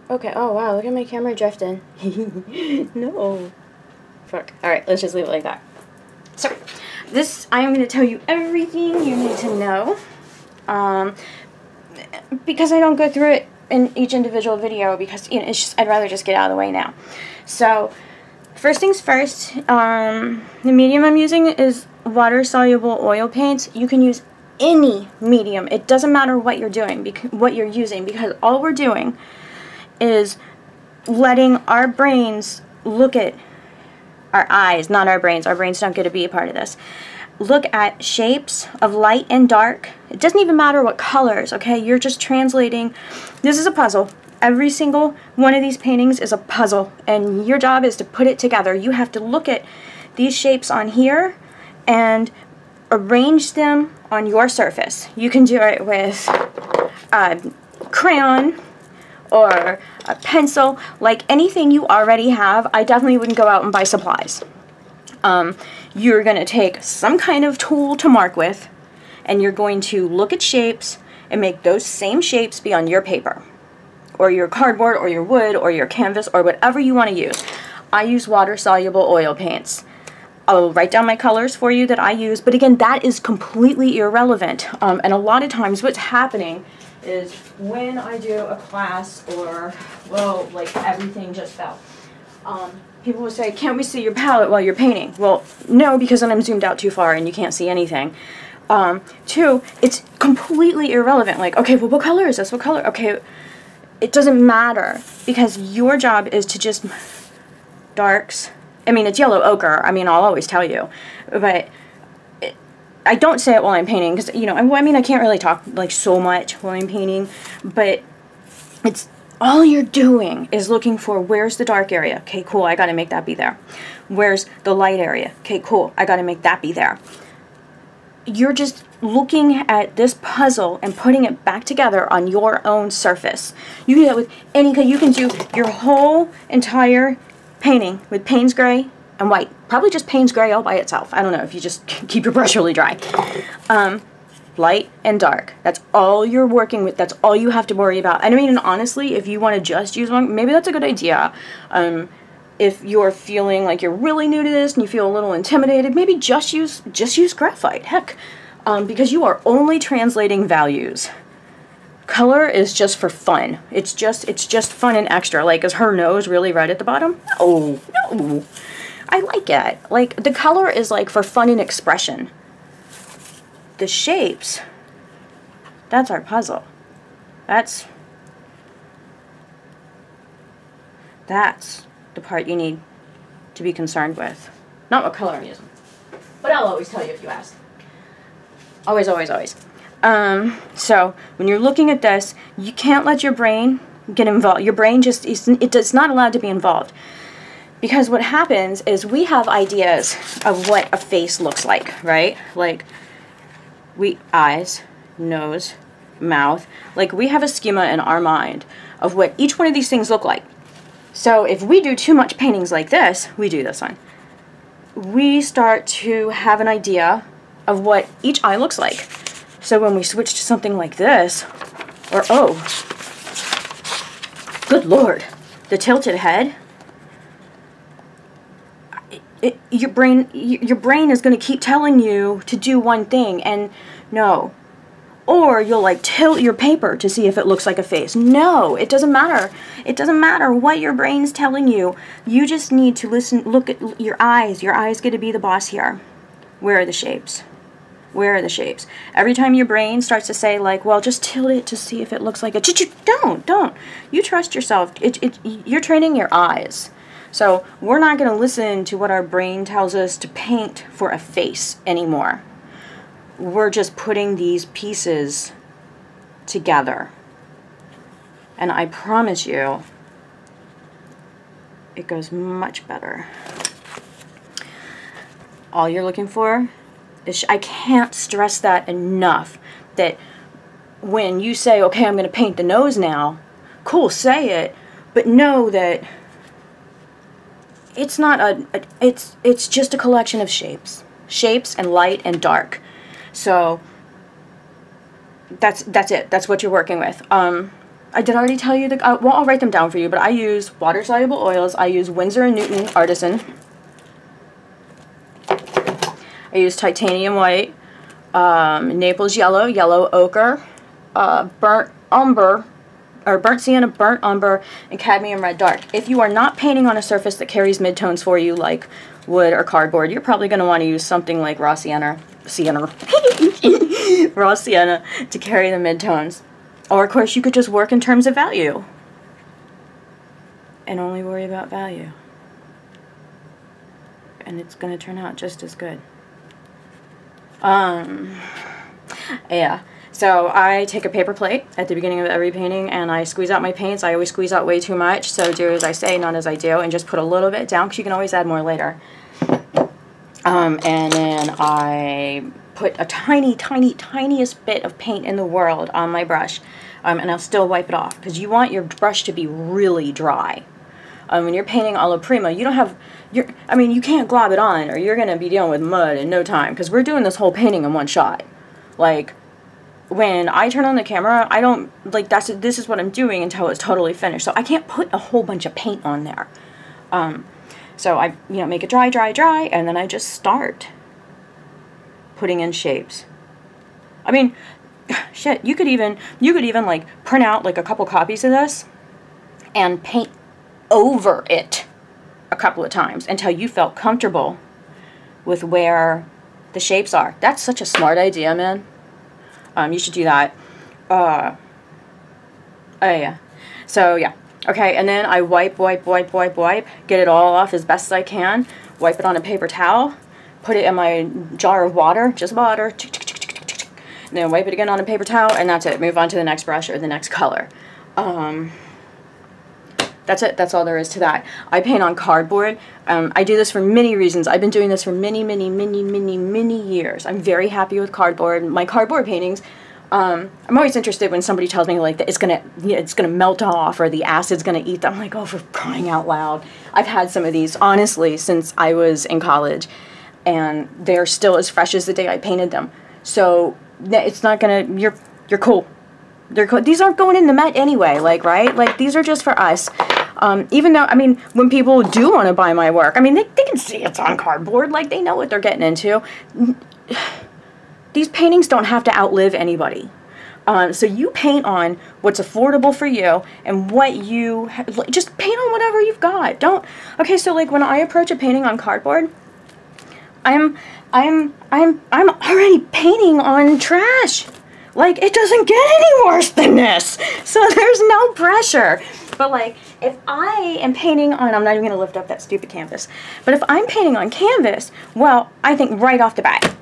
Okay, oh wow, look at my camera drifting. No. Fuck. Alright, let's just leave it like that. So, this, I'm going to tell you everything you need to know. Because I don't go through it in each individual video because, you know, it's just, I'd rather just get out of the way now. So, first things first, the medium I'm using is water-soluble oil paints. You can use any medium. It doesn't matter what you're doing, what you're using, because all we're doing is letting our brains look at our eyes, not our brains. Our brains don't get to be a part of this. Look at shapes of light and dark. It doesn't even matter what colors, okay? You're just translating. This is a puzzle. Every single one of these paintings is a puzzle, and your job is to put it together. You have to look at these shapes on here and arrange them on your surface. You can do it with a crayon or a pencil, like anything you already have. I definitely wouldn't go out and buy supplies. You're going to take some kind of tool to mark with, and you're going to look at shapes and make those same shapes be on your paper, or your cardboard, or your wood, or your canvas, or whatever you want to use. I use water-soluble oil paints. I'll write down my colors for you that I use, but again, that is completely irrelevant. And a lot of times what's happening is when I do a class or, well, like everything just fell. People will say, can't we see your palette while you're painting? Well, no, because then I'm zoomed out too far and you can't see anything. Two, it's completely irrelevant. Like, okay, well, what color is this? What color? Okay, it doesn't matter because your job is to just darks. I mean, it's yellow ochre. I mean, I'll always tell you, but I don't say it while I'm painting because, you know, I mean, I can't really talk like so much while I'm painting, but it's all you're doing is looking for where's the dark area. Okay, cool. I got to make that be there. Where's the light area? Okay, cool. I got to make that be there. You're just looking at this puzzle and putting it back together on your own surface. You can do that with any, you can do your whole entire painting with Payne's Gray and white. Probably just Payne's Gray all by itself. I don't know if you just keep your brush really dry. Light and dark. That's all you're working with. That's all you have to worry about. And I mean, honestly, if you want to just use one, maybe that's a good idea. If you're feeling like you're really new to this and you feel a little intimidated, maybe just use graphite. Heck, because you are only translating values. Color is just for fun. It's just fun and extra. Like, is her nose really red at the bottom? No, no. I like it. Like, the color is like for fun and expression. The shapes, that's our puzzle. That's the part you need to be concerned with. Not what color I'm using. But I'll always tell you if you ask. Always, always, always. So, when you're looking at this, you can't let your brain get involved. Your brain just, it's not allowed to be involved. Because what happens is we have ideas of what a face looks like, right? Like, eyes, nose, mouth. Like, we have a schema in our mind of what each one of these things look like. So if we do too much paintings like this, we do this one, we start to have an idea of what each eye looks like. So when we switch to something like this, or, oh, good Lord, the tilted head, your brain is going to keep telling you to do one thing, and no. Or you'll like tilt your paper to see if it looks like a face. No, it doesn't matter. It doesn't matter what your brain's telling you. You just need to listen, look at your eyes. Your eyes get to be the boss here. Where are the shapes? Where are the shapes? Every time your brain starts to say like, well, just tilt it to see if it looks like a don't. You trust yourself. You're training your eyes. So we're not going to listen to what our brain tells us to paint for a face anymore. We're just putting these pieces together. And I promise you, it goes much better. All you're looking for is, I can't stress that enough, that when you say, okay, I'm going to paint the nose now, cool, say it, but know that it's not it's just a collection of shapes and light and dark. So that's it. That's what you're working with. I did already tell you the, well, I'll write them down for you, but I use water-soluble oils. I use Winsor & Newton Artisan. I use titanium white, Naples yellow, yellow ochre, burnt umber, or burnt sienna, burnt umber, and cadmium red dark. If you are not painting on a surface that carries midtones for you, like wood or cardboard, you're probably going to want to use something like raw sienna, raw sienna to carry the midtones. Or, of course, you could just work in terms of value and only worry about value. And it's going to turn out just as good. Yeah. So I take a paper plate at the beginning of every painting and I squeeze out my paints. I always squeeze out way too much, so do as I say, not as I do, and just put a little bit down because you can always add more later. And then I put a tiniest bit of paint in the world on my brush, and I'll still wipe it off because you want your brush to be really dry. When you're painting alla prima, you don't have, I mean, you can't glob it on or you're going to be dealing with mud in no time because we're doing this whole painting in one shot. Like, when I turn on the camera, I don't, like, this is what I'm doing until it's totally finished. So I can't put a whole bunch of paint on there. So I, you know, make it dry, and then I just start putting in shapes. I mean, shit, you could even like print out like a couple copies of this and paint over it a couple of times until you felt comfortable with where the shapes are. That's such a smart idea, man. You should do that. Oh yeah. So yeah. Okay, and then I wipe, get it all off as best as I can, wipe it on a paper towel, put it in my jar of water, just water, and then wipe it again on a paper towel, and that's it. Move on to the next brush or the next color. That's it. That's all there is to that. I paint on cardboard. I do this for many reasons. I've been doing this for many years. I'm very happy with cardboard. My cardboard paintings, I'm always interested when somebody tells me like that it's gonna melt off or the acid's gonna eat them. I'm like, oh, for crying out loud. I've had some of these honestly since I was in college, and they're still as fresh as the day I painted them. So it's not gonna. You're cool. They're cool. These aren't going in the Met anyway. Like, right? Like, these are just for us. Even though, I mean, when people do want to buy my work, I mean, they can see it's on cardboard. Like, they know what they're getting into. These paintings don't have to outlive anybody. So you paint on what's affordable for you and what you, just paint on whatever you've got. Don't, okay, so like when I approach a painting on cardboard, I'm already painting on trash. Like, it doesn't get any worse than this. So there's no pressure. But like, if I am painting on, I'm not even gonna lift up that stupid canvas, but if I'm painting on canvas, well, I think right off the bat,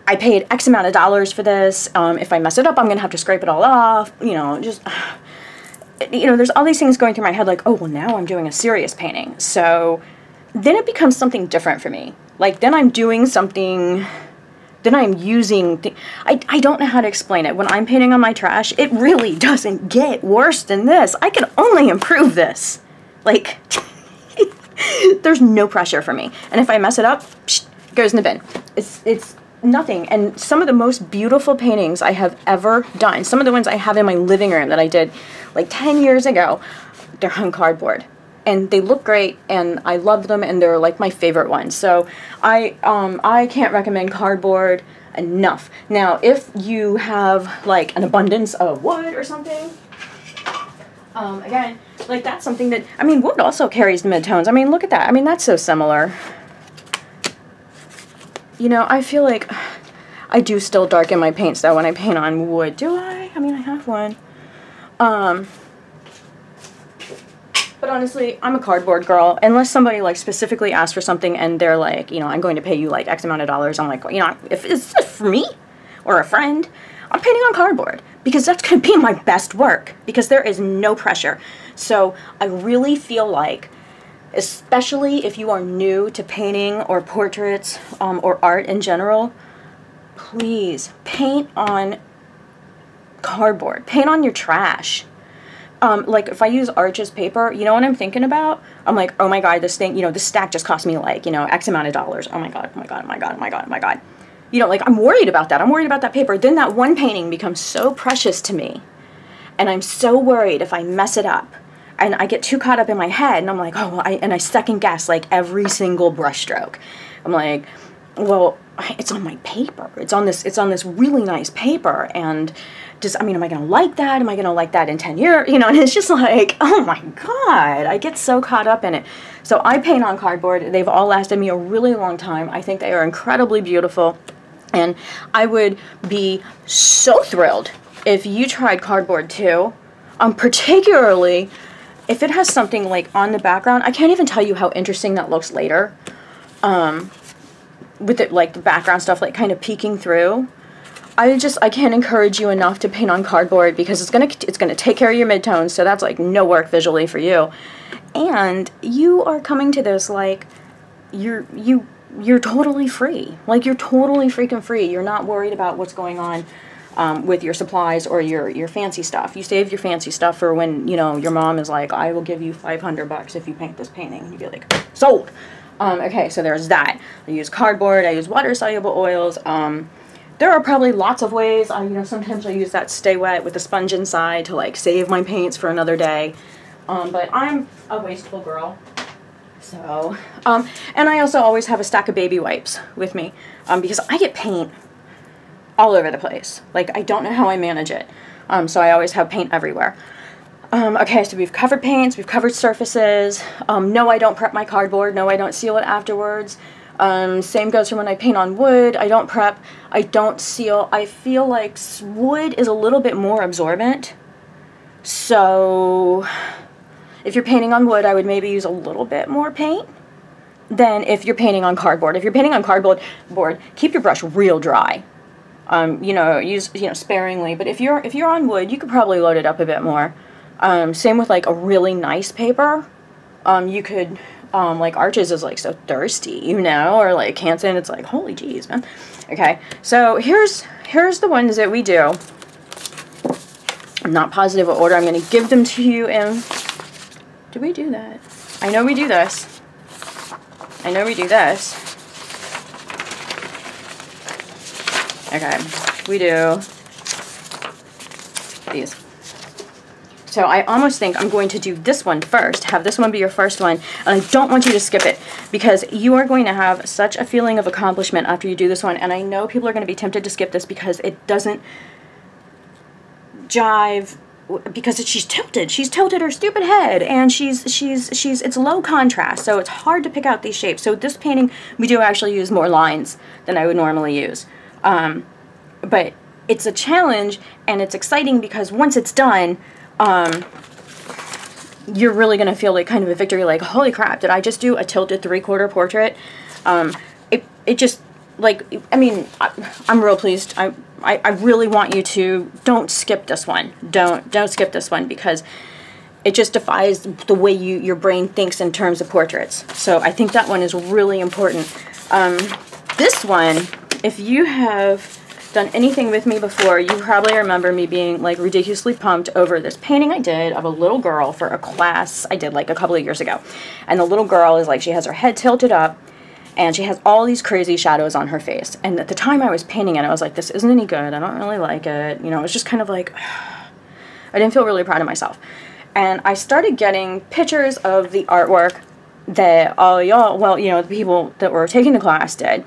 I paid X amount of dollars for this. If I mess it up, I'm gonna have to scrape it all off. You know, just, you know, there's all these things going through my head like, oh, well, now I'm doing a serious painting. So then it becomes something different for me. Like, then I'm doing something, then I'm using, I don't know how to explain it. When I'm painting on my trash, it really doesn't get worse than this. I can only improve this. Like, there's no pressure for me. And if I mess it up, psh, it goes in the bin. It's nothing. And some of the most beautiful paintings I have ever done, some of the ones I have in my living room that I did like 10 years ago, they're on cardboard. And they look great, and I love them, and they're like my favorite ones. So I can't recommend cardboard enough. Now, if you have like an abundance of wood or something, again, like that's something that, I mean, wood also carries the midtones. I mean, look at that. I mean, that's so similar. You know, I feel like I do still darken my paints though when I paint on wood. Do I? I mean, I have one. But honestly, I'm a cardboard girl. Unless somebody like specifically asks for something and they're like, you know, I'm going to pay you like X amount of dollars. I'm like, you know, if it's for me or a friend, I'm painting on cardboard because that's going to be my best work because there is no pressure. So I really feel like, especially if you are new to painting or portraits or art in general, please paint on cardboard. Paint on your trash. Like if I use Arches paper, you know what I'm thinking about? I'm like, oh my god, this thing, you know, this stack just cost me like, you know, X amount of dollars. Oh my god, oh my god, oh my god, oh my god, oh my god. You know, like I'm worried about that. I'm worried about that paper. Then that one painting becomes so precious to me. And I'm so worried if I mess it up. And I get too caught up in my head, and I'm like, oh, and I second guess, like, every single brush stroke. I'm like, well, it's on my paper. It's on this really nice paper, and I mean, am I going to like that? Am I going to like that in 10 years? You know, and it's just like, oh my God, I get so caught up in it. So I paint on cardboard. They've all lasted me a really long time. I think they are incredibly beautiful, and I would be so thrilled if you tried cardboard too, particularly if it has something like on the background. I can't even tell you how interesting that looks later, with it, like the background stuff like kind of peeking through. I can't encourage you enough to paint on cardboard, because it's gonna take care of your midtones, so that's like no work visually for you, and you are coming to this like you're totally free. Like, you're totally freaking free. You're not worried about what's going on with your supplies or your fancy stuff. You save your fancy stuff for when, you know, your mom is like, I will give you $500 if you paint this painting. And you'd be like, sold! Okay, so there's that. I use cardboard. I use water-soluble oils. There are probably lots of ways. You know, sometimes I use that Stay Wet with the sponge inside to, like, save my paints for another day. But I'm a wasteful girl. So, and I also always have a stack of baby wipes with me, because I get paint all over the place. Like, I don't know how I manage it. So I always have paint everywhere. Okay, so we've covered paints, we've covered surfaces. No, I don't prep my cardboard. No, I don't seal it afterwards. Same goes for when I paint on wood. I don't prep, I don't seal. I feel like wood is a little bit more absorbent. So if you're painting on wood, I would maybe use a little bit more paint than if you're painting on cardboard. If you're painting on cardboard, keep your brush real dry. You know, use, you know, sparingly. But if you're on wood, you could probably load it up a bit more. Same with like a really nice paper. You could, like Arches is like so thirsty, you know, or like Canson, it's like, holy jeez, man. Okay, so here's the ones that we do. I'm not positive what order I'm going to give them to you in. Do we do that? I know we do this. I know we do this. Okay, we do these. So I almost think I'm going to do this one first, have this one be your first one, and I don't want you to skip it, because you are going to have such a feeling of accomplishment after you do this one, and I know people are going to be tempted to skip this because it doesn't jive, because she's tilted her stupid head, and it's low contrast, so it's hard to pick out these shapes. So this painting, we do actually use more lines than I would normally use. But it's a challenge, and it's exciting because once it's done, you're really going to feel like kind of a victory, like, holy crap, did I just do a tilted 3/4 portrait? It just, like, I mean, I'm real pleased. I really want you to, don't skip this one. Don't skip this one, because it just defies the way your brain thinks in terms of portraits. So I think that one is really important. This one, if you have done anything with me before, you probably remember me being like ridiculously pumped over this painting I did of a little girl for a class I did like a couple of years ago. And the little girl is like, she has her head tilted up, and she has all these crazy shadows on her face. And at the time I was painting it, I was like, this isn't any good. I don't really like it. You know, it was just kind of like, I didn't feel really proud of myself. And I started getting pictures of the artwork that all y'all, well, you know, the people that were taking the class did.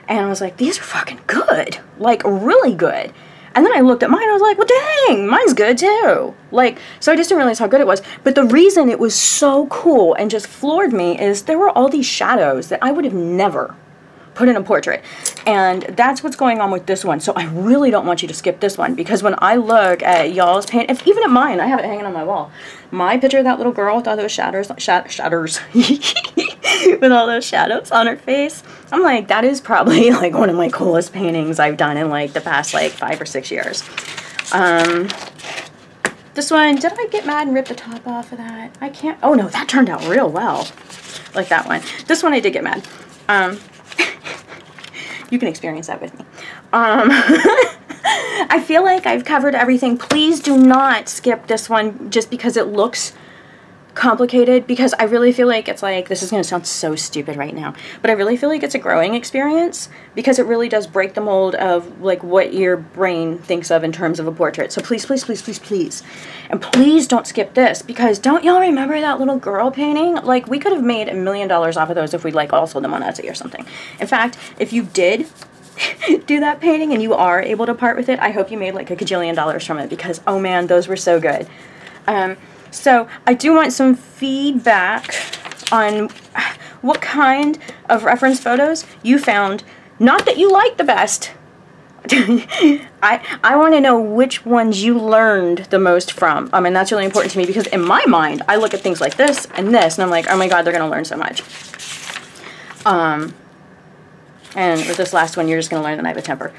And I was like, these are fucking good. Like, really good. And then I looked at mine, and I was like, well, dang, mine's good too. Like, so I just didn't realize how good it was. But the reason it was so cool and just floored me is there were all these shadows that I would have never put in a portrait. And that's what's going on with this one. So I really don't want you to skip this one, because when I look at y'all's paint, even at mine, I have it hanging on my wall. My picture of that little girl with all those shadows, with all those shadows on her face, I'm like, that is probably like one of my coolest paintings I've done in like the past like 5 or 6 years. This one, did I get mad and rip the top off of that? I can't, oh no, that turned out real well. Like that one. This one I did get mad. You can experience that with me. I feel like I've covered everything. Please do not skip this one just because it looks complicated because I really feel like it's like, this is going to sound so stupid right now, but I really feel like it's a growing experience because it really does break the mold of like what your brain thinks of in terms of a portrait. So please, please, please, please, please, and please don't skip this, because don't y'all remember that little girl painting? Like, we could have made $1 million off of those if we like all sold them on Etsy or something. In fact, if you did do that painting and you are able to part with it, I hope you made like a gajillion dollars from it, because oh man, those were so good. So I do want some feedback on what kind of reference photos you found, not that you like the best. I want to know which ones you learned the most from. And that's really important to me, because in my mind, I look at things like this, and I'm like, oh my god, they're going to learn so much. And with this last one, you're just going to learn that I have a temper.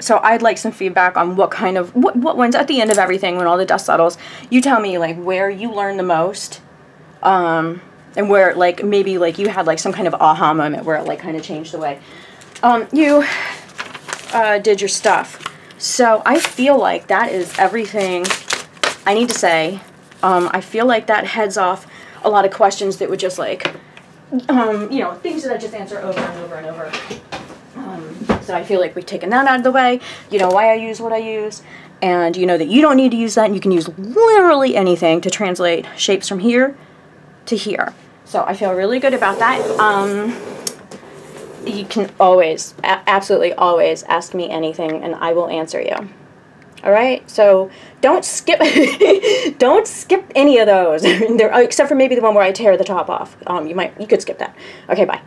So I'd like some feedback on what kind of, what ones at the end of everything, when all the dust settles, you tell me like where you learned the most, and where like maybe like you had like some kind of aha moment where it like kind of changed the way you did your stuff. So I feel like that is everything I need to say. I feel like that heads off a lot of questions that would just like, you know, things that I just answer over and over and over. So I feel like we've taken that out of the way. You know why I use what I use, and you know that you don't need to use that, and you can use literally anything to translate shapes from here to here. So I feel really good about that. You can always, absolutely always ask me anything, and I will answer you. All right, so don't skip, don't skip any of those, except for maybe the one where I tear the top off. You could skip that. Okay, bye.